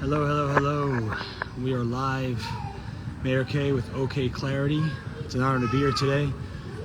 Hello, hello, hello. We are live. Meir K with OKclarity. It's an honor to be here today,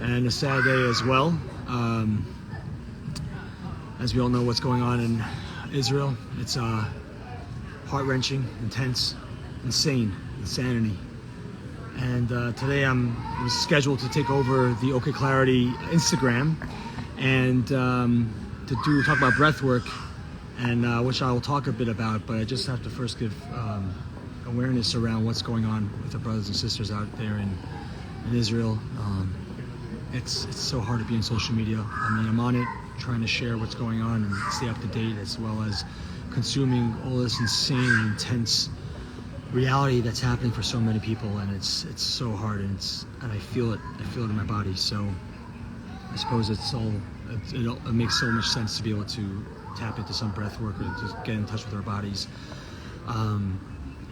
and a sad day as well. As we all know what's going on in Israel, it's heart-wrenching, intense, insanity. And today I was scheduled to take over the OKclarity Instagram and to talk about breathwork, and which I will talk a bit about, but I just have to first give awareness around what's going on with the brothers and sisters out there in Israel. It's so hard to be on social media. I mean, I'm on it trying to share what's going on and stay up to date, as well as consuming all this insane and intense reality that's happening for so many people, and it's so hard, and I feel it in my body. So I suppose it makes so much sense to be able to tap into some breath work or just get in touch with our bodies.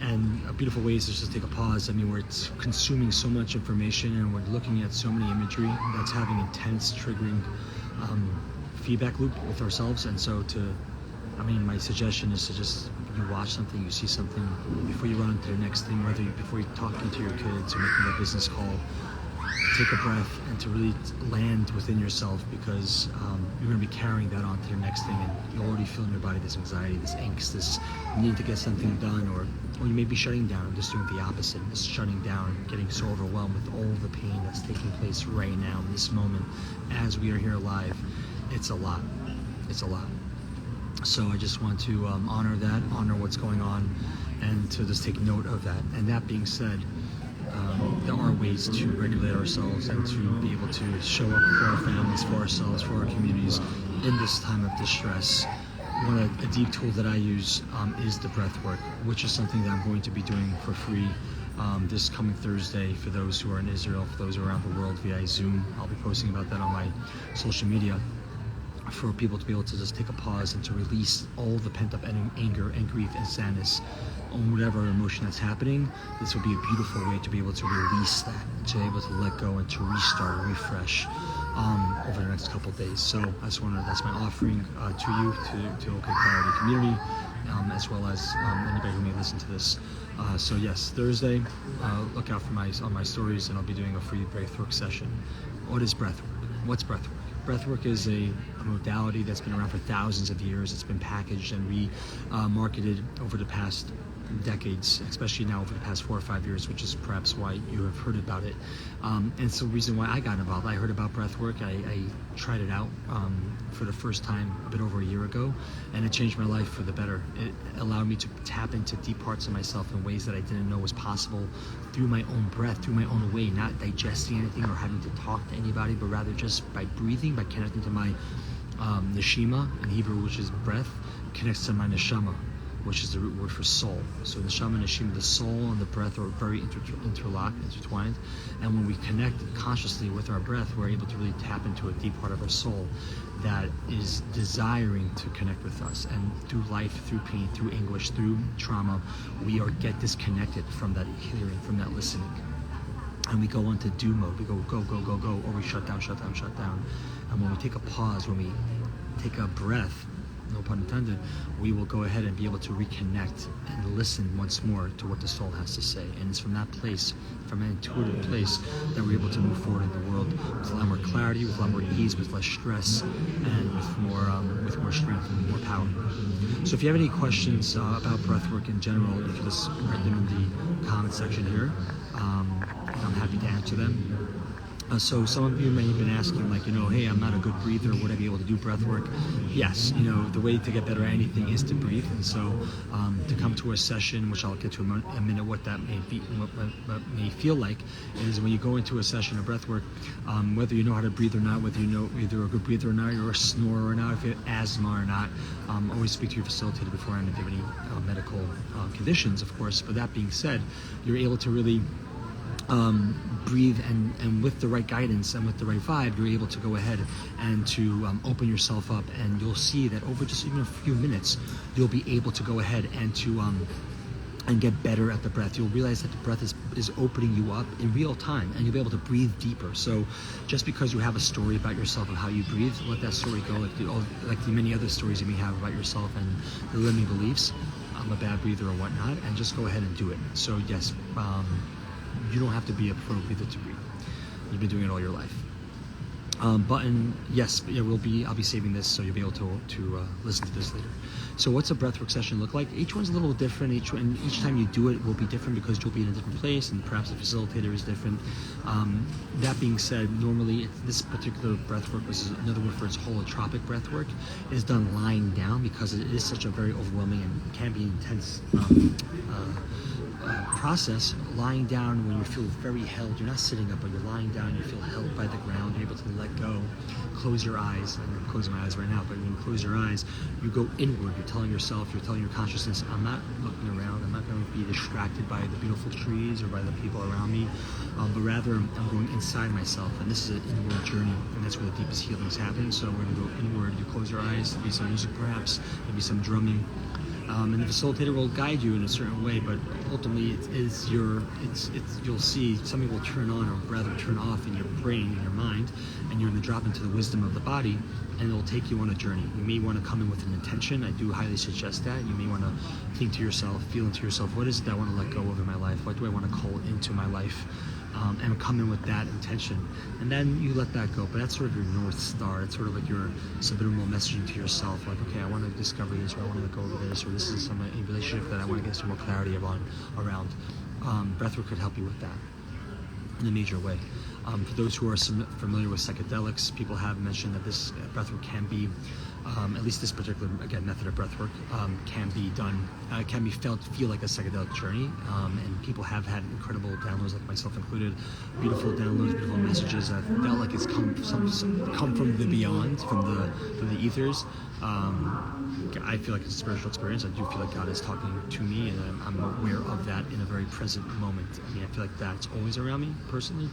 And a beautiful way is to just take a pause. I mean, we're consuming so much information, and we're looking at so many imagery that's having intense, triggering feedback loop with ourselves. And so my suggestion is to just, you watch something, you see something, before you run into the next thing, before you're talking to your kids or making a business call, take a breath and to really land within yourself, because you're going to be carrying that on to your next thing, and you'll already feel in your body this anxiety, this angst, this need to get something done, or you may be shutting down and just doing the opposite, just shutting down, getting so overwhelmed with all the pain that's taking place right now in this moment as we are here live. It's a lot. So I just want to honor what's going on, and to just take note of that. And that being said, there are ways to regulate ourselves and to be able to show up for our families, for ourselves, for our communities in this time of distress. A deep tool that I use is the breathwork, which is something that I'm going to be doing for free this coming Thursday for those who are in Israel, for those who are around the world via Zoom. I'll be posting about that on my social media, for people to be able to just take a pause and to release all the pent-up anger and grief and sadness on whatever emotion that's happening. This will be a beautiful way to be able to release that, to be able to let go and to restart and refresh over the next couple of days. So that's my offering to you, to OKclarity community, as well as anybody who may listen to this. So yes, Thursday, look out for on my stories, and I'll be doing a free breathwork session. What is breathwork? What's breathwork? Breathwork is a modality that's been around for thousands of years. It's been packaged and marketed over the past decades, especially now over the past 4 or 5 years, which is perhaps why you have heard about it. And it's the reason why I got involved. I heard about breathwork. I tried it out for the first time a bit over a year ago, and it changed my life for the better. It allowed me to tap into deep parts of myself in ways that I didn't know was possible, through my own breath, through my own way, not digesting anything or having to talk to anybody, but rather just by breathing, by connecting to my neshima in Hebrew, which is breath, connects to my neshama, which is the root word for soul. So neshama and neshima, the soul and the breath, are very intertwined. And when we connect consciously with our breath, we're able to really tap into a deep part of our soul that is desiring to connect with us. And through life, through pain, through anguish, through trauma, we get disconnected from that hearing, from that listening. And we go into do mode. We go, or we shut down. And when we take a pause, when we take a breath, no pun intended, we will go ahead and be able to reconnect and listen once more to what the soul has to say. And it's from that place, from an intuitive place, that we're able to move forward in the world with a lot more clarity, with a lot more ease, with less stress, and with more strength and more power. So if you have any questions about breathwork in general, you can just write them in the comment section here. I'm happy to answer them. So some of you may have been asking, hey, I'm not a good breather, would I be able to do breath work? Yes, the way to get better at anything is to breathe. And so to come to a session, which I'll get to in a minute, what that may be, what may feel like, is when you go into a session of breath work, whether you know how to breathe or not, whether you know either a good breather or not, you're a snorer or not, if you have asthma or not, always speak to your facilitator beforehand if you have any medical conditions, of course. But that being said, you're able to really breathe, and with the right guidance and with the right vibe, you're able to go ahead and to open yourself up, and you'll see that over just even a few minutes, you'll be able to go ahead and to and get better at the breath. You'll realize that the breath is opening you up in real time, and you'll be able to breathe deeper. So just because you have a story about yourself of how you breathe, let that story go, like the many other stories you may have about yourself and the limiting beliefs. I'm a bad breather or whatnot, and just go ahead and do it. So yes, you don't have to be a pro breather to breathe. You've been doing it all your life. Button, yes, I'll be saving this, so you'll be able to listen to this later. So what's a breathwork session look like? Each one's a little different. Each time you do it will be different because you'll be in a different place, and perhaps the facilitator is different. That being said, normally this particular breathwork, which is another word for its holotropic breathwork, is done lying down because it is such a very overwhelming and can be intense process. Lying down when you feel very held, you're not sitting up, but you're lying down, you feel held by the ground, you're able to let go. Close your eyes. I'm closing my eyes right now, but when you close your eyes, you go inward. You're telling yourself, you're telling your consciousness, I'm not looking around, I'm not going to be distracted by the beautiful trees or by the people around me, but rather I'm going inside myself, and this is an inward journey, and that's where the deepest healings happen. So we're going to go inward. You close your eyes, there'll be some music perhaps, maybe some drumming, and the facilitator will guide you in a certain way, but ultimately you'll see something will turn on or rather turn off in your brain, in your mind, and you're going to drop into the wisdom of the body, and it'll take you on a journey. You may want to come in with an intention. I do highly suggest that. You may want to think to yourself, feel into yourself, what is it that I want to let go of in my life? What do I want to call into my life? And come in with that intention, and then you let that go. But that's sort of your North Star. It's sort of like your subliminal messaging to yourself, like, okay, I want to discover this, or I want to let go of this, or this is a relationship that I want to get some more clarity around. Breathwork could help you with that in a major way. For those who are familiar with psychedelics, people have mentioned that this breathwork can be, at least this particular, again, method of breathwork can be done, can be feel like a psychedelic journey, and people have had incredible downloads, like myself included, beautiful downloads, beautiful messages. I felt like it's come from the beyond, from the ethers. I feel like it's a spiritual experience. I do feel like God is talking to me, and I'm aware of that in a very present moment. I mean, I feel like that's always around me personally.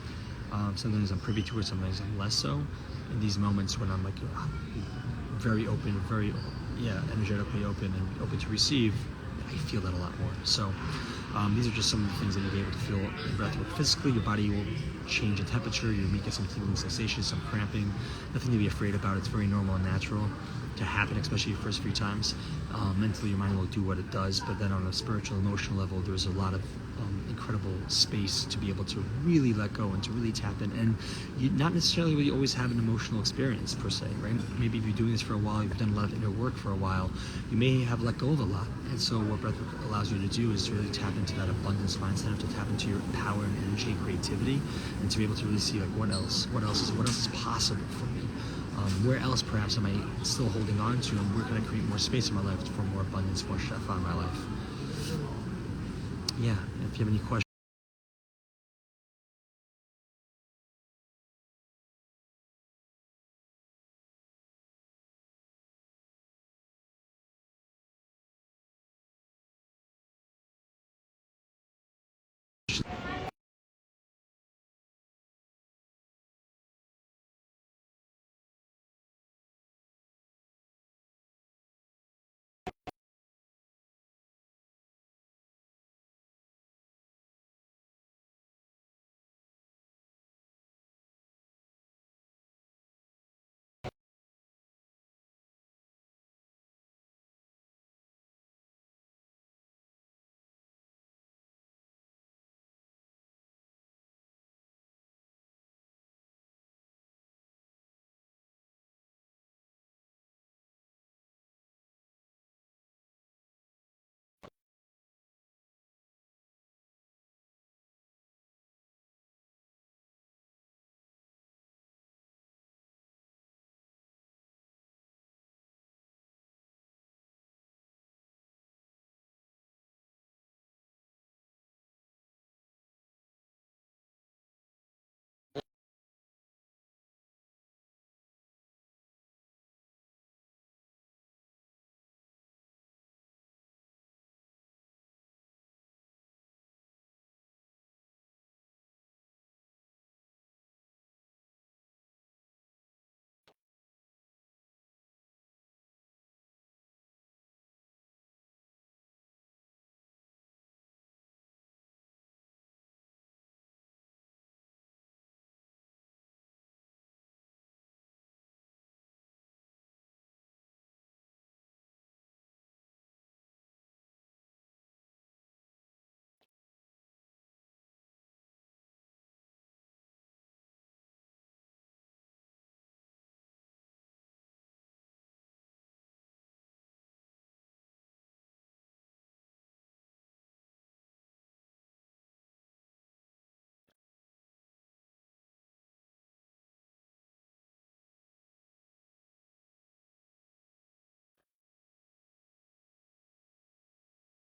Sometimes I'm privy to it, sometimes I'm less so. In these moments when I'm like very open, very energetically open and open to receive, I feel that a lot more. So these are just some of the things that you'll be able to feel in breathwork. Physically, your body will change in temperature. You may get some tingling sensations, some cramping. Nothing to be afraid about. It's very normal and natural to happen, especially the first few times. Mentally, your mind will do what it does, but then on a spiritual, emotional level, there's a lot of incredible space to be able to really let go and to really tap in. And you not necessarily really always have an emotional experience per se, right? Maybe if you're doing this for a while, you've done a lot of inner work for a while, you may have let go of a lot. And so what breathwork allows you to do is to really tap into that abundance mindset, to tap into your power and energy and creativity, and to be able to really see like what else is possible for me. Where else perhaps am I still holding on to, and where can I create more space in my life for more abundance, more shefa in my life? Yeah, if you have any questions.